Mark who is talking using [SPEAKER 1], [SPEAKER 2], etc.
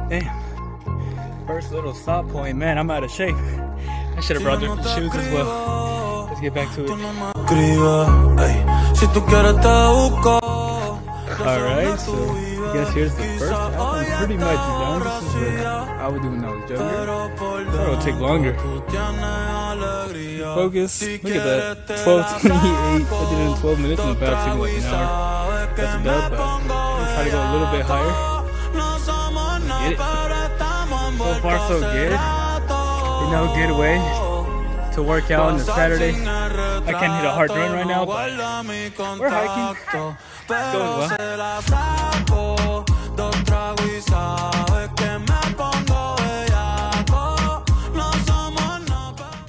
[SPEAKER 1] Damn. First little stop point. Man, I'm out of shape. I should have brought different shoes as well. Let's get back to it. Alright, so I guess here's the first app. I'm pretty much done. This is what I would do when I was younger. That would take longer. Focus. Look at that. 12:28. I did it in 12 minutes in the past, took like an hour. That's a dub, but I'm trying to go a little bit higher. Get it. So far, so good. You know, good way to work out on a Saturday. I can't hit a hard run right now, but we're hiking. It's going well.